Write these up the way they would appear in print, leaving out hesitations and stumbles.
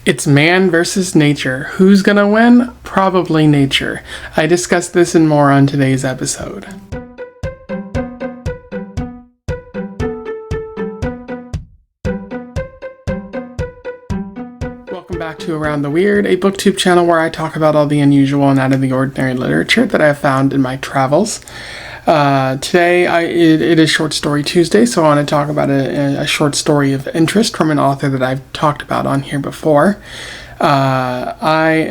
It's man versus nature. Who's gonna win? Probably nature. I discuss this and more on today's episode. Welcome back to Around the Weird, a booktube channel where I talk about all the unusual and out of the ordinary literature that I have found in my travels. Today it is Short Story Tuesday, so I want to talk about a short story of interest from an author that I've talked about on here before. Today's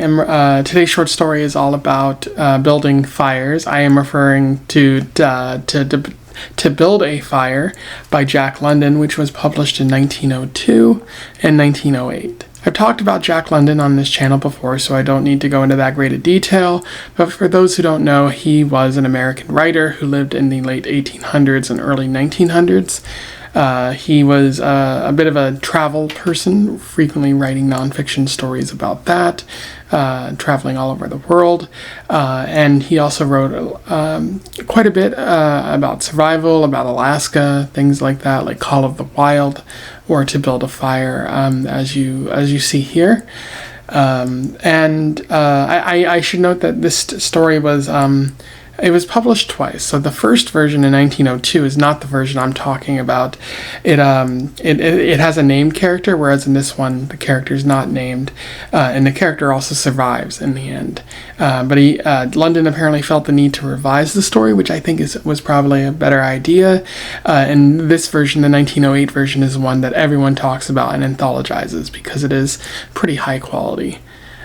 short story is all about building fires. I am referring to Build a Fire by Jack London, which was published in 1902 and 1908. I've talked about Jack London on this channel before, so I don't need to go into that great a detail, but for those who don't know, he was an American writer who lived in the late 1800s and early 1900s. He was a bit of a travel person, frequently writing nonfiction stories about that, traveling all over the world. And he also wrote quite a bit about survival, about Alaska, things like that, like Call of the Wild, or To Build a Fire, as you see here. I should note that this story was it was published twice. So the first version in 1902 is not the version I'm talking about. It has a named character, whereas in this one the character is not named, and the character also survives in the end. But London apparently felt the need to revise the story, which I think was probably a better idea. And this version, the 1908 version, is one that everyone talks about and anthologizes because it is pretty high quality.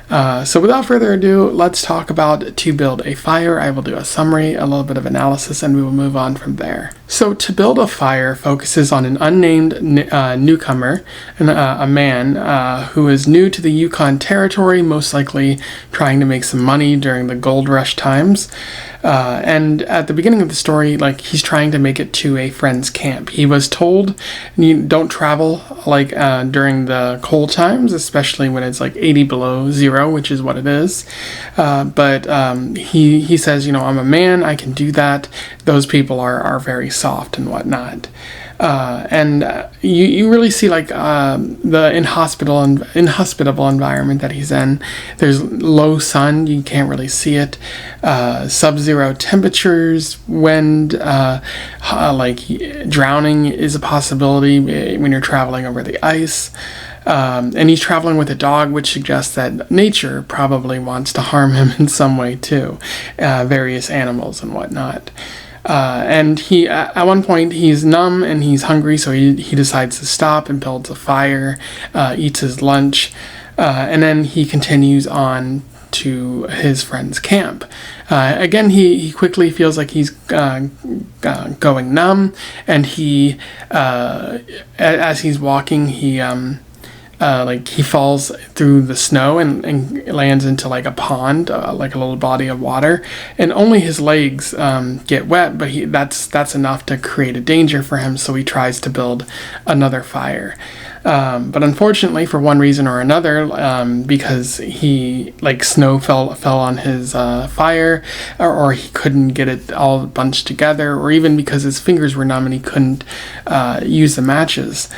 So without further ado, let's talk about To Build a Fire. I will do a summary, a little bit of analysis, and we will move on from there. So To Build a Fire focuses on an unnamed newcomer, a man who is new to the Yukon territory, most likely trying to make some money during the gold rush times. And at the beginning of the story, he's trying to make it to a friend's camp. He was told, you don't travel during the cold times, especially when it's 80 below zero, which is what it is. But he says, I'm a man, I can do that. Those people are very soft and whatnot. You really see the inhospitable environment that he's in. There's low sun, you can't really see it. Sub-zero temperatures, wind, drowning is a possibility when you're traveling over the ice. And he's traveling with a dog, which suggests that nature probably wants to harm him in some way too. Various animals and whatnot. And he, at one point, he's numb and he's hungry, so he decides to stop and builds a fire, eats his lunch, and then he continues on to his friend's camp. Again, he quickly feels like he's going numb, and as he's walking, he falls through the snow and lands into a pond, a little body of water, and only his legs get wet, but that's enough to create a danger for him, so he tries to build another fire. But unfortunately, for one reason or another, because snow fell on his fire, or he couldn't get it all bunched together, or even because his fingers were numb and he couldn't use the matches,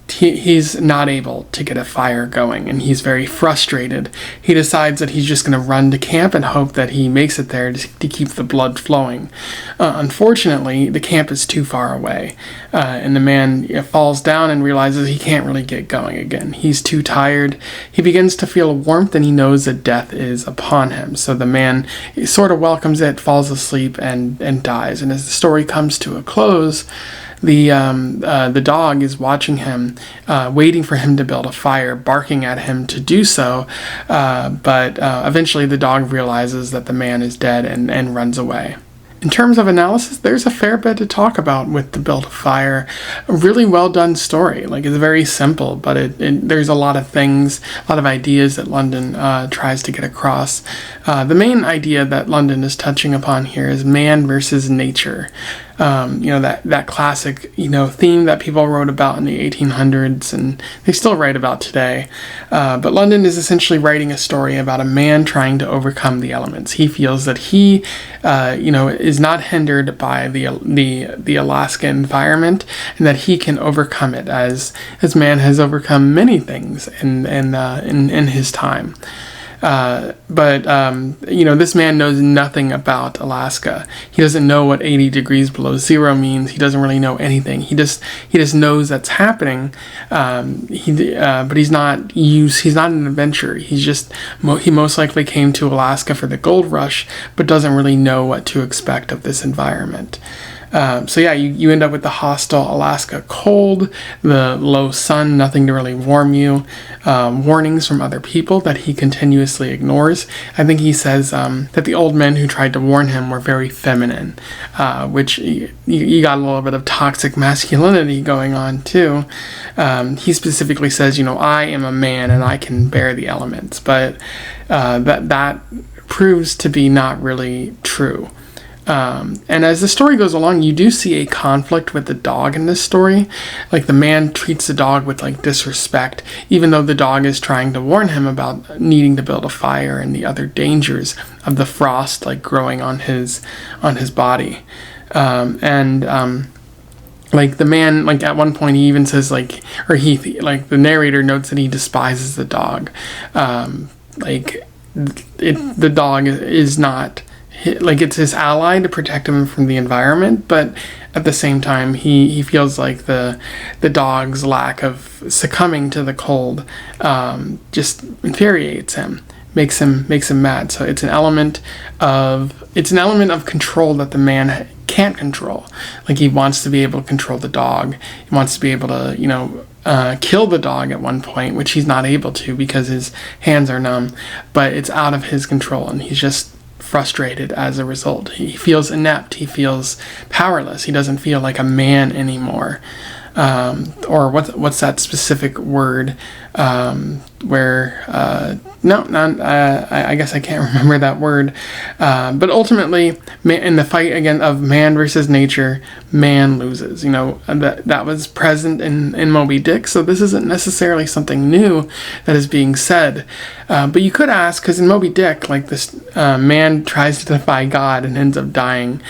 he's not able to get a fire going, and he's very frustrated. He decides that he's just going to run to camp and hope that he makes it there to keep the blood flowing. Unfortunately, the camp is too far away, and the man falls down and realizes he can't really get going again. He's too tired. He begins to feel a warmth, and he knows that death is upon him. So the man sort of welcomes it, falls asleep, and dies. And as the story comes to a close, the dog is watching him, waiting for him to build a fire, barking at him to do so, but eventually the dog realizes that the man is dead and runs away. In terms of analysis, there's a fair bit to talk about with To Build a Fire. A really well done story. It's very simple, but there's a lot of things, a lot of ideas that London tries to get across. The main idea that London is touching upon here is man versus nature. that classic, theme that people wrote about in the 1800s and they still write about today. But London is essentially writing a story about a man trying to overcome the elements. He feels that he, is not hindered by the Alaska environment, and that he can overcome it, as man has overcome many things in his time. But this man knows nothing about Alaska. He doesn't know what 80 degrees below zero means. He doesn't really know anything. He just knows that's happening. But he's not an adventurer. He most likely came to Alaska for the gold rush, but doesn't really know what to expect of this environment. You end up with the hostile Alaska cold, the low sun, nothing to really warm you, warnings from other people that he continuously ignores. I think he says that the old men who tried to warn him were very feminine, which you got a little bit of toxic masculinity going on too. He specifically says, I am a man and I can bear the elements, but that proves to be not really true. And as the story goes along, you do see a conflict with the dog in this story. Like, the man treats the dog with disrespect, even though the dog is trying to warn him about needing to build a fire and the other dangers of the frost growing on his body. The man, at one point he even says the narrator notes that he despises the dog. The dog is not, it's his ally to protect him from the environment, but at the same time he feels like the dog's lack of succumbing to the cold just infuriates him, makes him mad. So it's an element of control that the man can't control. He wants to be able to control the dog. He wants to be able to kill the dog at one point, which he's not able to because his hands are numb, but it's out of his control, and he's just frustrated as a result. He feels inept. He feels powerless. He doesn't feel like a man anymore. Or what's that specific word I guess I can't remember that word. But ultimately, in the fight again of man versus nature, man loses. That was present in Moby Dick, so this isn't necessarily something new that is being said. But you could ask, because in Moby Dick, this man tries to defy God and ends up dying,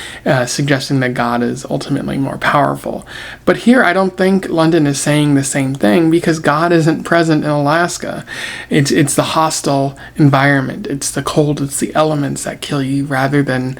suggesting that God is ultimately more powerful. But here, I don't think London is saying the same thing, because God isn't present in Alaska. It's the hostile environment. It's the cold. It's the elements that kill you rather than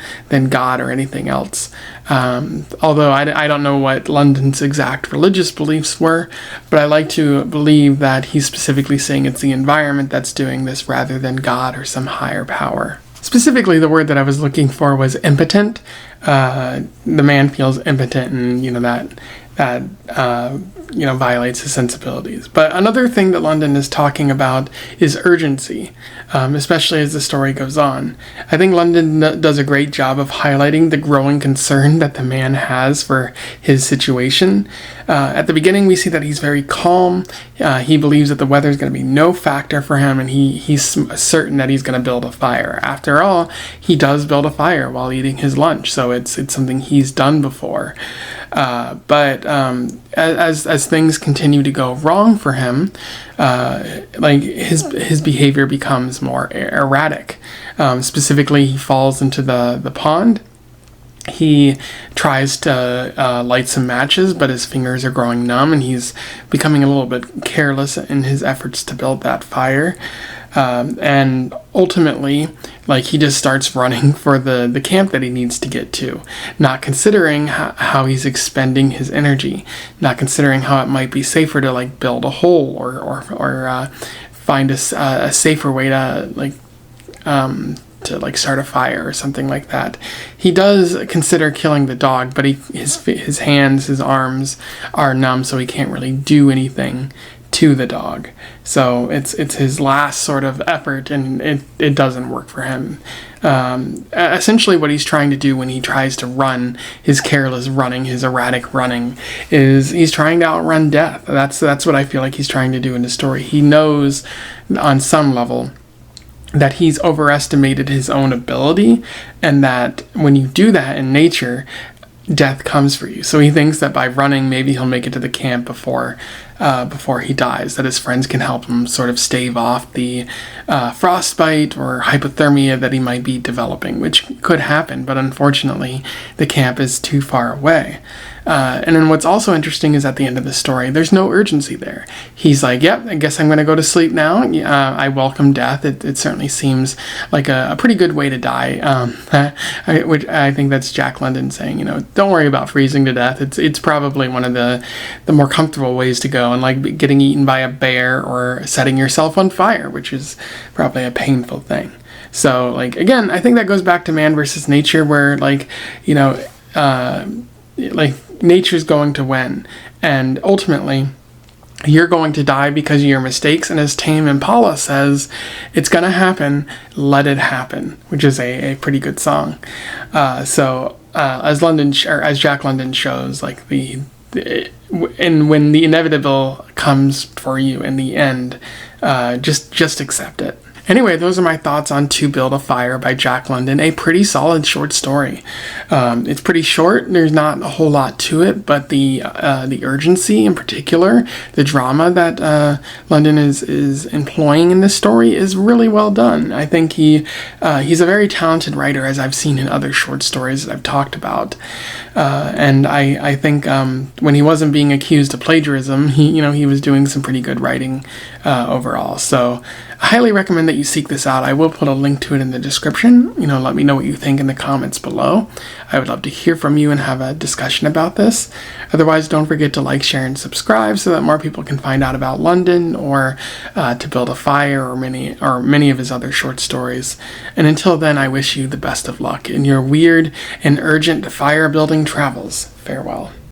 God or anything else. Although I don't know what London's exact religious beliefs were, but I like to believe that he's specifically saying it's the environment that's doing this rather than God or some higher power. Specifically, the word that I was looking for was impotent. The man feels impotent, and that violates his sensibilities. But another thing that London is talking about is urgency, especially as the story goes on. I think London does a great job of highlighting the growing concern that the man has for his situation. At the beginning, we see that he's very calm. He believes that the weather is going to be no factor for him, and he's certain that he's going to build a fire. After all, he does build a fire while eating his lunch, so it's something he's done before. But as things continue to go wrong for him, his behavior becomes more erratic. Specifically, he falls into the pond. He tries to light some matches, but his fingers are growing numb, and he's becoming a little bit careless in his efforts to build that fire. And ultimately, he just starts running for the camp that he needs to get to, not considering how he's expending his energy, not considering how it might be safer to build a hole or find a safer way to start a fire or something like that. He does consider killing the dog, but his hands, his arms are numb, so he can't really do anything to the dog. So it's his last sort of effort, and it doesn't work for him. Essentially what he's trying to do when he tries to run, his careless running, his erratic running, is he's trying to outrun death. That's what I feel like he's trying to do in the story. He knows on some level that he's overestimated his own ability, and that when you do that in nature, death comes for you. So he thinks that by running, maybe he'll make it to the camp before he dies, that his friends can help him sort of stave off the frostbite or hypothermia that he might be developing, which could happen, but unfortunately the camp is too far away. And then what's also interesting is at the end of the story, there's no urgency there. He's like, yep, I guess I'm going to go to sleep now. I welcome death. It certainly seems like a pretty good way to die. Which I think that's Jack London saying, don't worry about freezing to death. It's probably one of the more comfortable ways to go, and like getting eaten by a bear or setting yourself on fire, which is probably a painful thing. So like, again, I think that goes back to man versus nature, where like nature's going to win, and ultimately you're going to die because of your mistakes. And as Tame Impala says, it's gonna happen, let it happen, which is a pretty good song. As Jack London shows, like and when the inevitable comes for you in the end, just accept it. Anyway, those are my thoughts on To Build a Fire by Jack London, a pretty solid short story. It's pretty short, there's not a whole lot to it, but the urgency in particular, the drama that London is employing in this story is really well done. I think he's a very talented writer, as I've seen in other short stories that I've talked about. And I think when he wasn't being accused of plagiarism, he was doing some pretty good writing overall. So I highly recommend that you seek this out. I will put a link to it in the description. Let me know what you think in the comments below. I would love to hear from you and have a discussion about this. Otherwise, don't forget to like, share, and subscribe so that more people can find out about London or To Build a Fire or many of his other short stories. And until then, I wish you the best of luck in your weird and urgent fire building travels. Farewell.